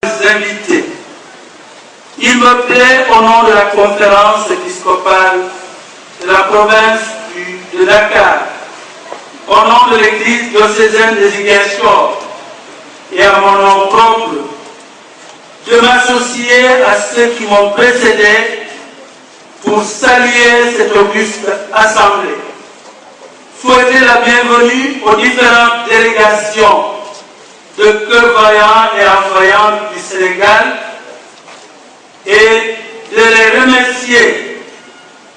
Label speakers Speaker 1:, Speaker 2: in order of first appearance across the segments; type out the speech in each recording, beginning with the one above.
Speaker 1: Invités. Il me plaît, au nom de la conférence épiscopale de la province de Dakar, au nom de l'église diocésaine de Ziguinchor et à mon nom propre, de m'associer à ceux qui m'ont précédé pour saluer cette auguste assemblée. Souhaiter la bienvenue aux différentes délégations de cœurs vaillants et envoyants du Sénégal et de les remercier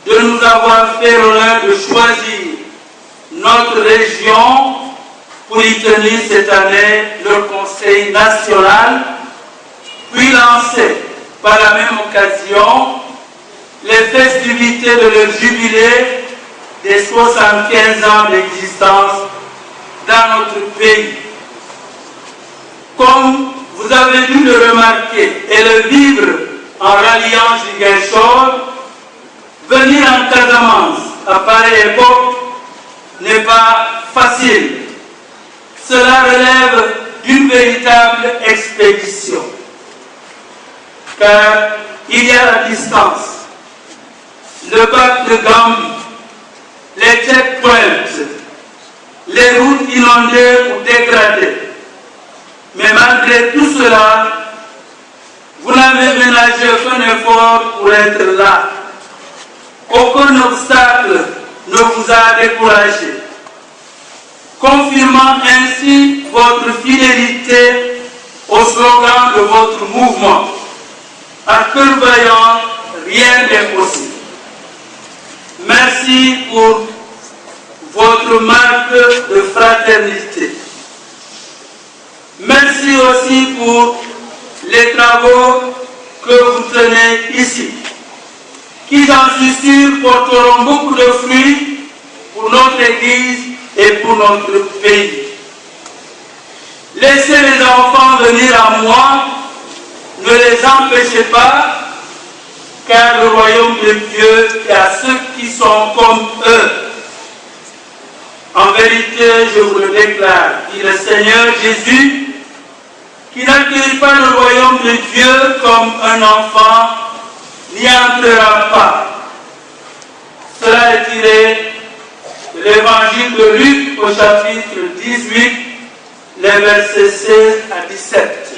Speaker 1: de nous avoir fait l'honneur de choisir notre région pour y tenir cette année leur conseil national, puis lancer par la même occasion les festivités de leur jubilé des 75 ans d'existence dans notre pays. Comme vous avez dû le remarquer et le vivre en ralliant Ziguinchor, venir en Casamance à pareille époque n'est pas facile. Cela relève d'une véritable expédition. Car il y a la distance, le bac de Gambie, les checkpoints, les routes inondées ou dégradées. Mais malgré tout cela, vous n'avez ménagé aucun effort pour être là. Aucun obstacle ne vous a découragé, confirmant ainsi votre fidélité au slogan de votre mouvement. À cœur vaillant, rien n'est possible. Merci pour votre marque de fraternité. Merci aussi pour les travaux que vous tenez ici, qui, j'en suis sûr, porteront beaucoup de fruits pour notre Église et pour notre pays. Laissez les enfants venir à moi, ne les empêchez pas, car le royaume de Dieu est à ceux qui sont comme eux. En vérité, je vous le déclare, dit le Seigneur Jésus, qui n'accueille pas le royaume de Dieu comme un enfant, n'y entrera pas. Cela est tiré de l'évangile de Luc au chapitre 18, les versets 16 à 17.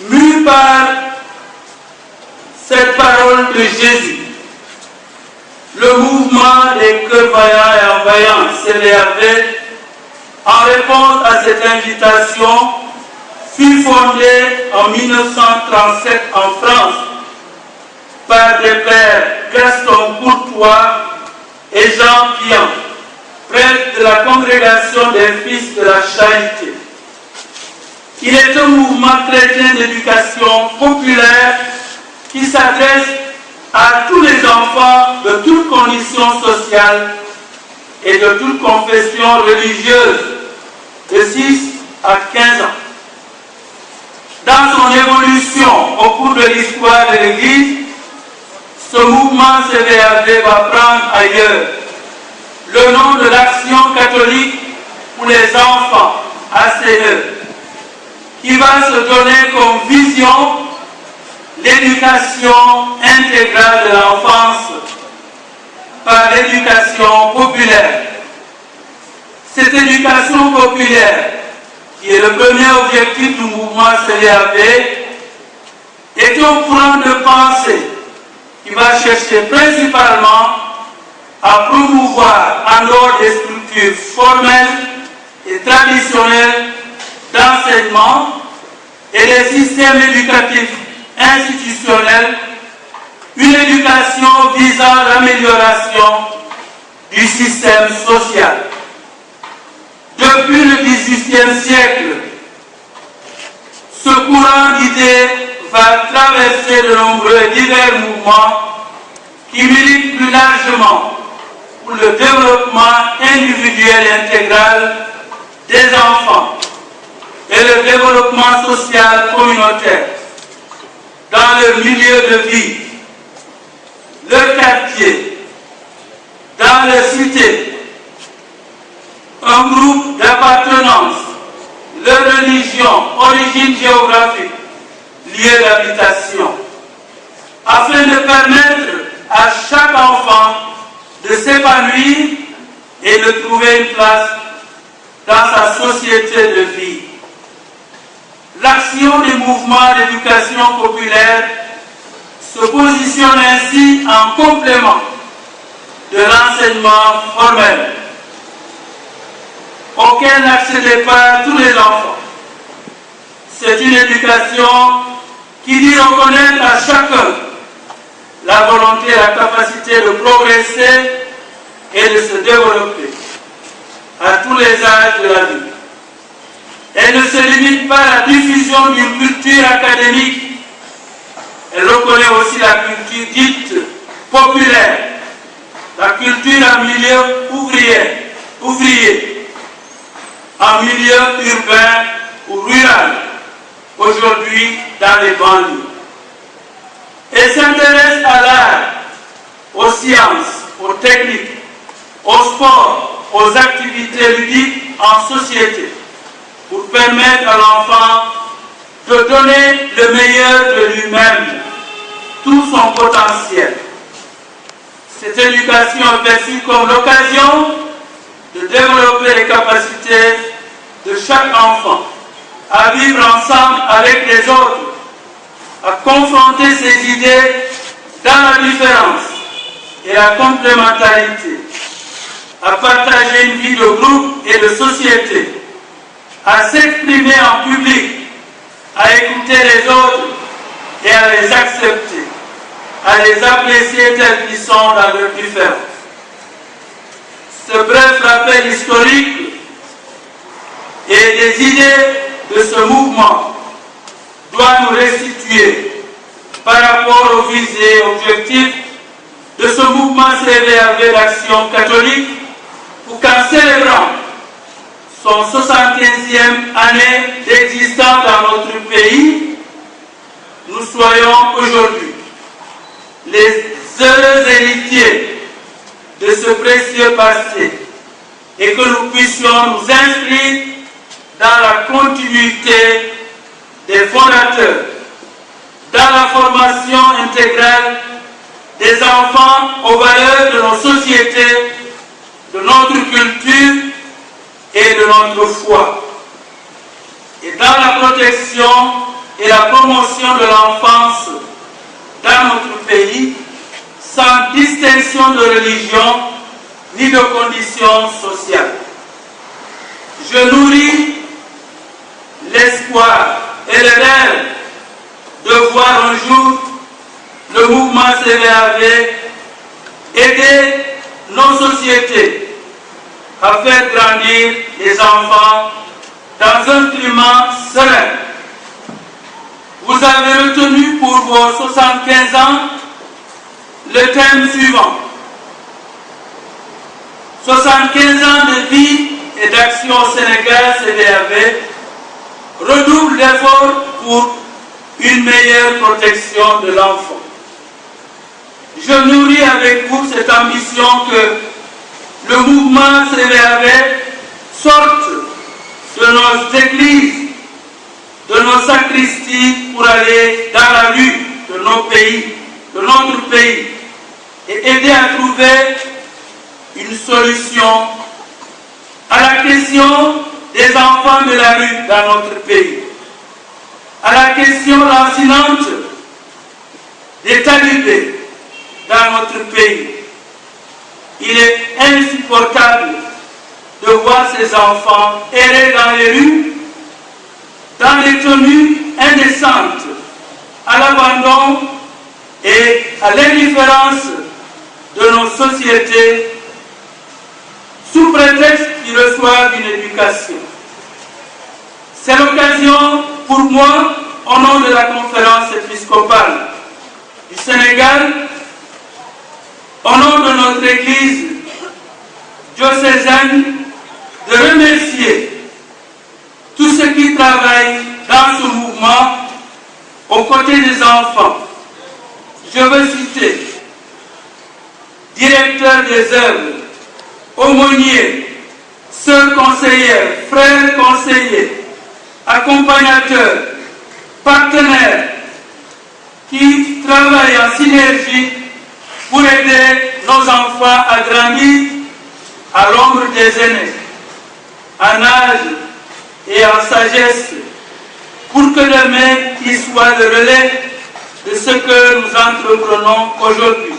Speaker 1: Mu par cette parole de Jésus, le mouvement des cœurs vaillants et envoyants CVAV, en réponse à cette invitation, fut fondé en 1937 en France par des pères Gaston Courtois et Jean Pian, prêtres de la congrégation des fils de la Charité. Il est un mouvement chrétien d'éducation populaire qui s'adresse à tous les enfants de toutes conditions sociales et de toute confession religieuse de 6 à 15 ans. Dans son évolution au cours de l'histoire de l'Église, ce mouvement CVAV va prendre ailleurs le nom de l'Action catholique pour les enfants, ACE, qui va se donner comme vision l'éducation intégrale de l'enfance par l'éducation populaire. Cette éducation populaire, qui est le premier objectif du mouvement CVAV, est un courant de pensée qui va chercher principalement à promouvoir, en dehors des structures formelles et traditionnelles d'enseignement et des systèmes éducatifs institutionnels, une éducation visant l'amélioration du système social. Depuis le XVIIIe siècle, ce courant d'idées va traverser de nombreux et divers mouvements qui militent plus largement pour le développement individuel et intégral des enfants et le développement social communautaire dans leur milieu de vie, leur quartier, dans leur cité, un groupe d'appartenance, leur religion, origine géographique, lieu d'habitation, afin de permettre à chaque enfant de s'épanouir et de trouver une place dans sa société de vie. L'action des mouvements d'éducation populaire se positionne ainsi en complément de l'enseignement formel, auquel n'accédaient pas tous les enfants. C'est une éducation qui dit reconnaître à chacun la volonté et la capacité de progresser et de se développer à tous les âges de la vie. Elle ne se limite pas à la diffusion d'une culture académique. Elle reconnaît aussi la culture dite populaire, la culture en milieu ouvrier, en milieu urbain ou rural, aujourd'hui dans les banlieues. Et s'intéresse à l'art, aux sciences, aux techniques, au sport, aux activités ludiques en société, pour permettre à l'enfant de donner le meilleur de lui-même, tout son potentiel. Cette éducation est perçue comme l'occasion de développer les capacités de chaque enfant à vivre ensemble avec les autres, à confronter ses idées dans la différence et la complémentarité, à partager une vie de groupe et de société, à s'exprimer en public, à écouter les autres et à les accepter, à les apprécier tels qu'ils sont dans leur différence. Ce bref rappel historique et des idées de ce mouvement doit nous restituer par rapport aux visées et objectifs de ce mouvement CVAV d'Action catholique pour qu'en célébrant son 75e année d'existence dans notre pays, nous soyons aujourd'hui les heureux héritiers de ce précieux passé et que nous puissions nous inscrire dans la continuité des fondateurs, dans la formation intégrale des enfants aux valeurs de nos sociétés, de notre culture et de notre foi, et dans la protection et la promotion de l'enfance dans notre pays, sans distinction de religion ni de conditions sociales. Je nourris l'espoir et le rêve de voir un jour le mouvement CVAV aider nos sociétés à faire grandir les enfants dans un climat serein. Vous avez retenu pour vos 75 ans le thème suivant: 75 ans de vie et d'action au Sénégal CVAV redouble d'efforts pour une meilleure protection de l'enfant. Je nourris avec vous cette ambition que le mouvement CVAV sorte de nos églises, de nos sacristies pour aller dans la rue de nos pays, de notre pays, et aider à trouver une solution à la question des enfants de la rue dans notre pays, à la question lancinante des talibés dans notre pays. Il est insupportable de voir ces enfants errer dans les rues, dans des tenues indécentes, à l'abandon et à l'indifférence de nos sociétés, sous prétexte qu'ils reçoivent une éducation. C'est l'occasion pour moi, au nom de la conférence épiscopale du Sénégal, au nom de notre Église diocésaine, de remercier tous ceux qui travaillent dans ce mouvement aux côtés des enfants. Je veux citer directeur des œuvres, aumôniers, sœurs conseillères, frères conseillers, accompagnateurs, partenaires qui travaillent en synergie pour aider nos enfants à grandir à l'ombre des aînés, en âge et en sagesse, pour que demain ils soient le relais de ce que nous entreprenons aujourd'hui,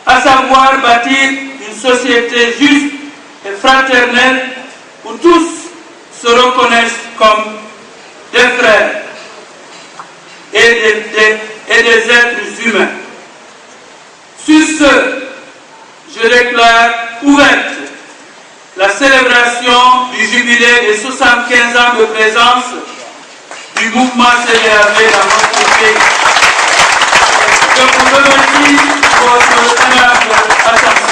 Speaker 1: à savoir bâtir une société juste et fraternelle où tous se reconnaissent comme des frères et des êtres humains. Sur ce, je déclare ouverte la célébration du jubilé des 75 ans de présence du mouvement CDAV dans notre pays. Je vous remercie pour votre aimable attention.